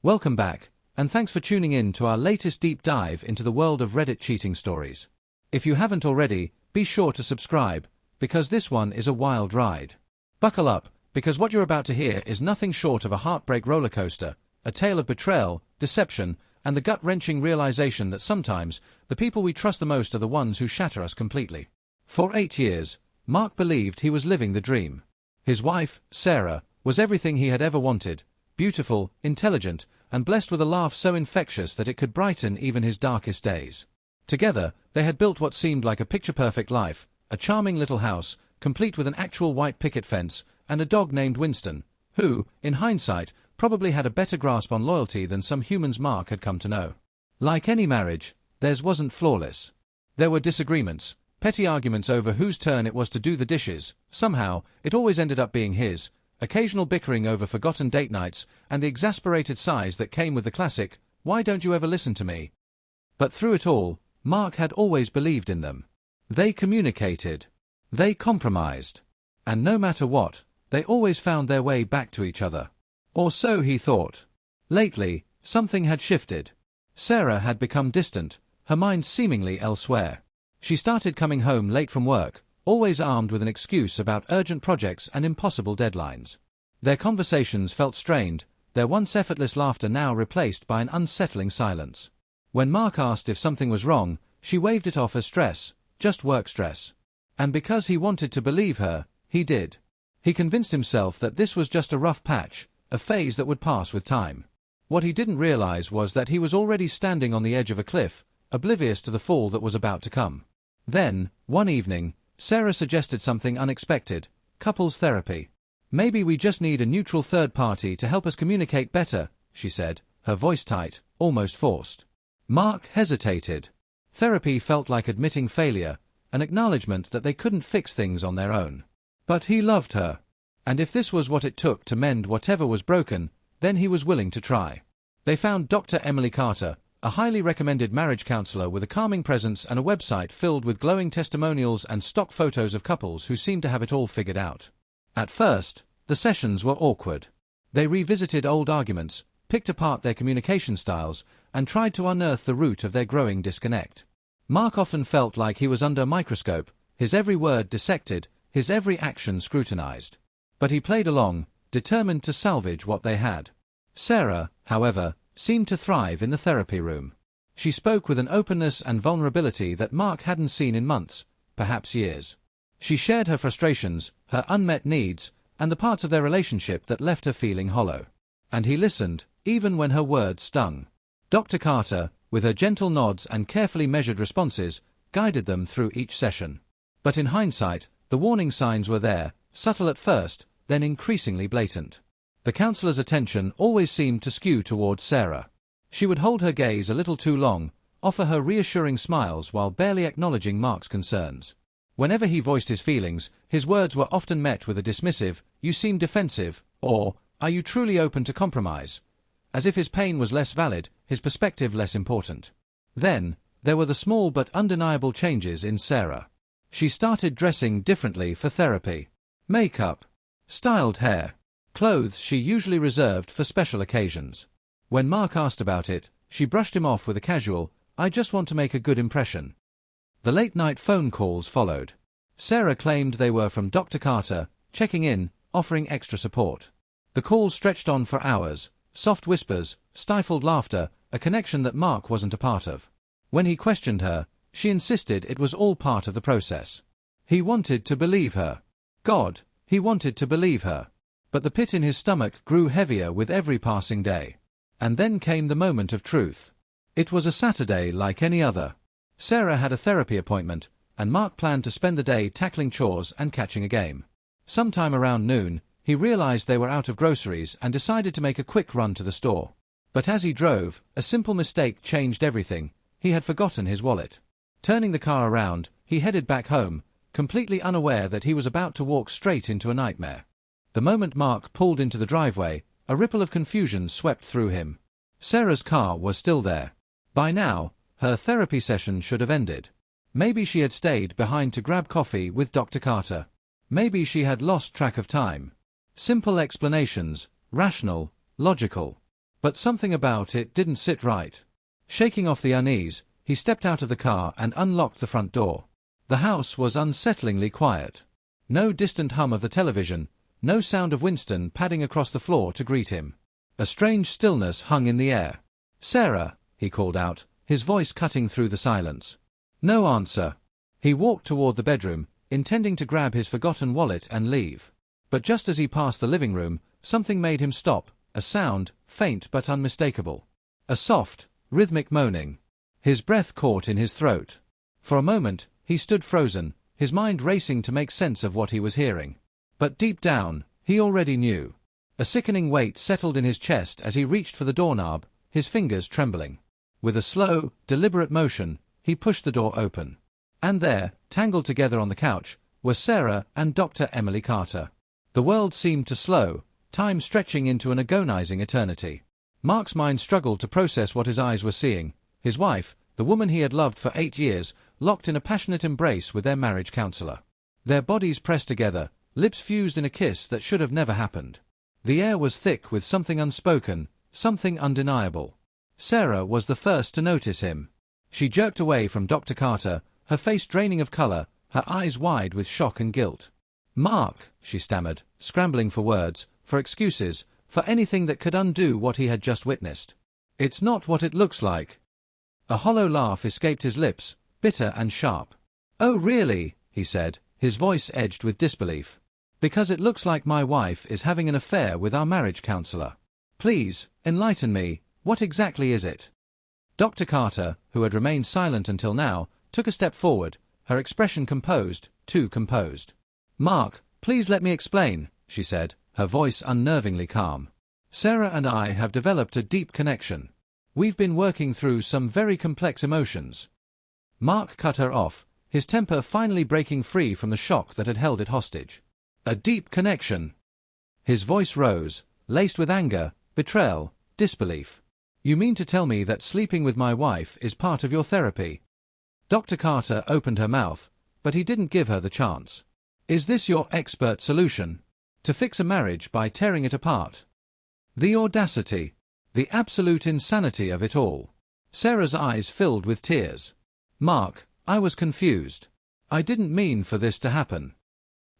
Welcome back, and thanks for tuning in to our latest deep dive into the world of Reddit cheating stories. If you haven't already, be sure to subscribe, because this one is a wild ride. Buckle up, because what you're about to hear is nothing short of a heartbreak rollercoaster, a tale of betrayal, deception, and the gut-wrenching realization that sometimes the people we trust the most are the ones who shatter us completely. For 8 years, Mark believed he was living the dream. His wife, Sarah, was everything he had ever wanted, beautiful, intelligent, and blessed with a laugh so infectious that it could brighten even his darkest days. Together, they had built what seemed like a picture-perfect life, a charming little house, complete with an actual white picket fence, and a dog named Winston, who, in hindsight, probably had a better grasp on loyalty than some humans Mark had come to know. Like any marriage, theirs wasn't flawless. There were disagreements, petty arguments over whose turn it was to do the dishes. Somehow, it always ended up being his, occasional bickering over forgotten date nights, and the exasperated sighs that came with the classic, "Why don't you ever listen to me?" But through it all, Mark had always believed in them. They communicated. They compromised. And no matter what, they always found their way back to each other. Or so he thought. Lately, something had shifted. Sarah had become distant, her mind seemingly elsewhere. She started coming home late from work, always armed with an excuse about urgent projects and impossible deadlines. Their conversations felt strained, their once effortless laughter now replaced by an unsettling silence. When Mark asked if something was wrong, she waved it off as stress, just work stress. And because he wanted to believe her, he did. He convinced himself that this was just a rough patch, a phase that would pass with time. What he didn't realize was that he was already standing on the edge of a cliff, oblivious to the fall that was about to come. Then, one evening, Sarah suggested something unexpected: couples therapy. "Maybe we just need a neutral third party to help us communicate better," she said, her voice tight, almost forced. Mark hesitated. Therapy felt like admitting failure, an acknowledgement that they couldn't fix things on their own. But he loved her. And if this was what it took to mend whatever was broken, then he was willing to try. They found Dr. Emily Carter, a highly recommended marriage counselor with a calming presence and a website filled with glowing testimonials and stock photos of couples who seemed to have it all figured out. At first, the sessions were awkward. They revisited old arguments, picked apart their communication styles, and tried to unearth the root of their growing disconnect. Mark often felt like he was under a microscope, his every word dissected, his every action scrutinized. But he played along, determined to salvage what they had. Sarah, however, seemed to thrive in the therapy room. She spoke with an openness and vulnerability that Mark hadn't seen in months, perhaps years. She shared her frustrations, her unmet needs, and the parts of their relationship that left her feeling hollow. And he listened, even when her words stung. Dr. Carter, with her gentle nods and carefully measured responses, guided them through each session. But in hindsight, the warning signs were there, subtle at first, then increasingly blatant. The counselor's attention always seemed to skew towards Sarah. She would hold her gaze a little too long, offer her reassuring smiles while barely acknowledging Mark's concerns. Whenever he voiced his feelings, his words were often met with a dismissive, "You seem defensive," or, "Are you truly open to compromise?" as if his pain was less valid, his perspective less important. Then, there were the small but undeniable changes in Sarah. She started dressing differently for therapy. Makeup, styled hair, clothes she usually reserved for special occasions. When Mark asked about it, she brushed him off with a casual, "I just want to make a good impression." The late-night phone calls followed. Sarah claimed they were from Dr. Carter, checking in, offering extra support. The calls stretched on for hours, soft whispers, stifled laughter, a connection that Mark wasn't a part of. When he questioned her, she insisted it was all part of the process. He wanted to believe her. God, he wanted to believe her. But the pit in his stomach grew heavier with every passing day. And then came the moment of truth. It was a Saturday like any other. Sarah had a therapy appointment, and Mark planned to spend the day tackling chores and catching a game. Sometime around noon, he realized they were out of groceries and decided to make a quick run to the store. But as he drove, a simple mistake changed everything. He had forgotten his wallet. Turning the car around, he headed back home, completely unaware that he was about to walk straight into a nightmare. The moment Mark pulled into the driveway, a ripple of confusion swept through him. Sarah's car was still there. By now, her therapy session should have ended. Maybe she had stayed behind to grab coffee with Dr. Carter. Maybe she had lost track of time. Simple explanations, rational, logical. But something about it didn't sit right. Shaking off the unease, he stepped out of the car and unlocked the front door. The house was unsettlingly quiet. No distant hum of the television, no sound of Winston padding across the floor to greet him. A strange stillness hung in the air. "Sarah," he called out, his voice cutting through the silence. No answer. He walked toward the bedroom, intending to grab his forgotten wallet and leave. But just as he passed the living room, something made him stop, a sound, faint but unmistakable. A soft, rhythmic moaning. His breath caught in his throat. For a moment, he stood frozen, his mind racing to make sense of what he was hearing. But deep down, he already knew. A sickening weight settled in his chest as he reached for the doorknob, his fingers trembling. With a slow, deliberate motion, he pushed the door open. And there, tangled together on the couch, were Sarah and Dr. Emily Carter. The world seemed to slow, time stretching into an agonizing eternity. Mark's mind struggled to process what his eyes were seeing. His wife, the woman he had loved for 8 years, locked in a passionate embrace with their marriage counselor. Their bodies pressed together, lips fused in a kiss that should have never happened. The air was thick with something unspoken, something undeniable. Sarah was the first to notice him. She jerked away from Dr. Carter, her face draining of color, her eyes wide with shock and guilt. "Mark," she stammered, scrambling for words, for excuses, for anything that could undo what he had just witnessed. "It's not what it looks like." A hollow laugh escaped his lips, bitter and sharp. "Oh really?" he said, his voice edged with disbelief. "Because it looks like my wife is having an affair with our marriage counselor. Please, enlighten me, what exactly is it?" Dr. Carter, who had remained silent until now, took a step forward, her expression composed, too composed. "Mark, please let me explain," she said, her voice unnervingly calm. "Sarah and I have developed a deep connection. We've been working through some very complex emotions." Mark cut her off, his temper finally breaking free from the shock that had held it hostage. "A deep connection." His voice rose, laced with anger, betrayal, disbelief. "You mean to tell me that sleeping with my wife is part of your therapy?" Dr. Carter opened her mouth, but he didn't give her the chance. "Is this your expert solution? To fix a marriage by tearing it apart?" The audacity, the absolute insanity of it all. Sarah's eyes filled with tears. "Mark, I was confused. I didn't mean for this to happen."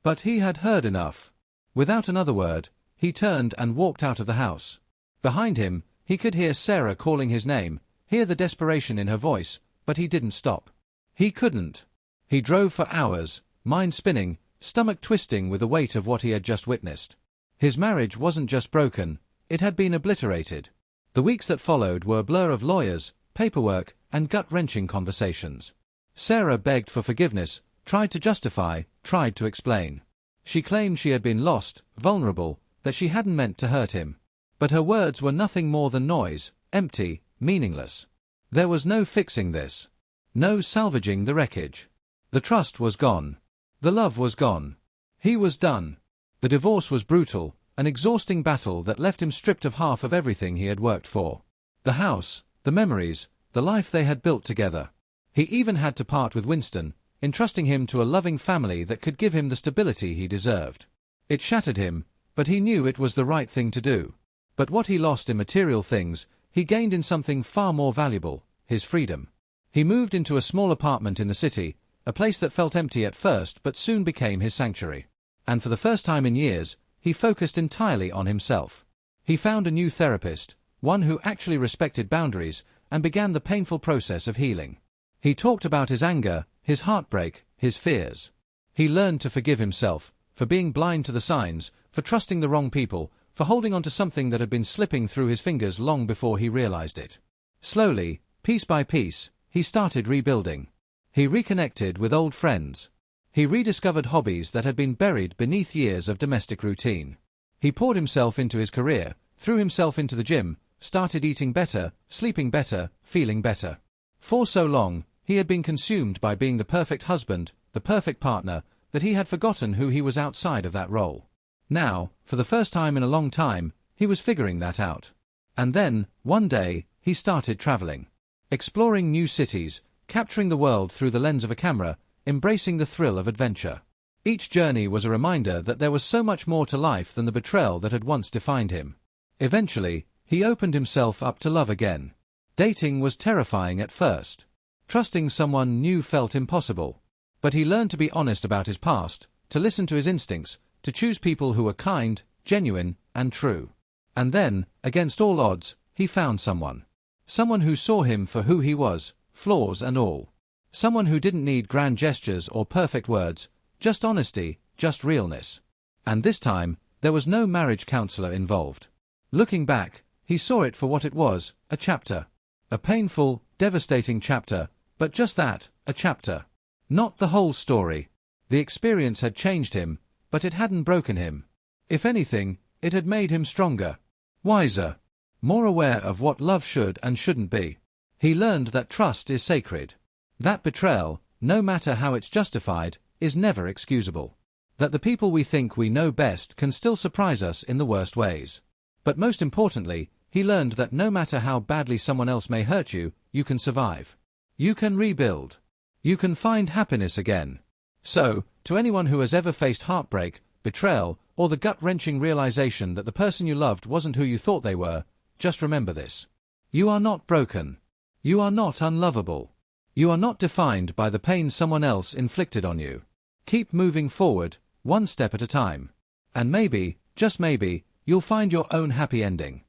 But he had heard enough. Without another word, he turned and walked out of the house. Behind him, he could hear Sarah calling his name, hear the desperation in her voice, but he didn't stop. He couldn't. He drove for hours, mind spinning, stomach twisting with the weight of what he had just witnessed. His marriage wasn't just broken, it had been obliterated. The weeks that followed were a blur of lawyers, paperwork, and gut-wrenching conversations. Sarah begged for forgiveness, tried to justify, tried to explain. She claimed she had been lost, vulnerable, that she hadn't meant to hurt him. But her words were nothing more than noise, empty, meaningless. There was no fixing this. No salvaging the wreckage. The trust was gone. The love was gone. He was done. The divorce was brutal, an exhausting battle that left him stripped of half of everything he had worked for. The house, the memories, the life they had built together. He even had to part with Winston, entrusting him to a loving family that could give him the stability he deserved. It shattered him, but he knew it was the right thing to do. But what he lost in material things, he gained in something far more valuable, his freedom. He moved into a small apartment in the city, a place that felt empty at first but soon became his sanctuary. And for the first time in years, he focused entirely on himself. He found a new therapist, one who actually respected boundaries, and began the painful process of healing. He talked about his anger, his heartbreak, his fears. He learned to forgive himself, for being blind to the signs, for trusting the wrong people, for holding on to something that had been slipping through his fingers long before he realized it. Slowly, piece by piece, he started rebuilding. He reconnected with old friends. He rediscovered hobbies that had been buried beneath years of domestic routine. He poured himself into his career, threw himself into the gym, started eating better, sleeping better, feeling better. For so long, he had been consumed by being the perfect husband, the perfect partner, that he had forgotten who he was outside of that role. Now, for the first time in a long time, he was figuring that out. And then, one day, he started traveling. Exploring new cities, capturing the world through the lens of a camera, embracing the thrill of adventure. Each journey was a reminder that there was so much more to life than the betrayal that had once defined him. Eventually, He opened himself up to love again. Dating was terrifying at first. Trusting someone new felt impossible. But he learned to be honest about his past, to listen to his instincts, to choose people who were kind, genuine, and true. And then, against all odds, he found someone. Someone who saw him for who he was, flaws and all. Someone who didn't need grand gestures or perfect words, just honesty, just realness. And this time, there was no marriage counselor involved. Looking back, he saw it for what it was, a chapter. A painful, devastating chapter, but just that, a chapter. Not the whole story. The experience had changed him, but it hadn't broken him. If anything, it had made him stronger, wiser, more aware of what love should and shouldn't be. He learned that trust is sacred. That betrayal, no matter how it's justified, is never excusable. That the people we think we know best can still surprise us in the worst ways. But most importantly, he learned that no matter how badly someone else may hurt you, you can survive. You can rebuild. You can find happiness again. So, to anyone who has ever faced heartbreak, betrayal, or the gut-wrenching realization that the person you loved wasn't who you thought they were, just remember this. You are not broken. You are not unlovable. You are not defined by the pain someone else inflicted on you. Keep moving forward, one step at a time. And maybe, just maybe, you'll find your own happy ending.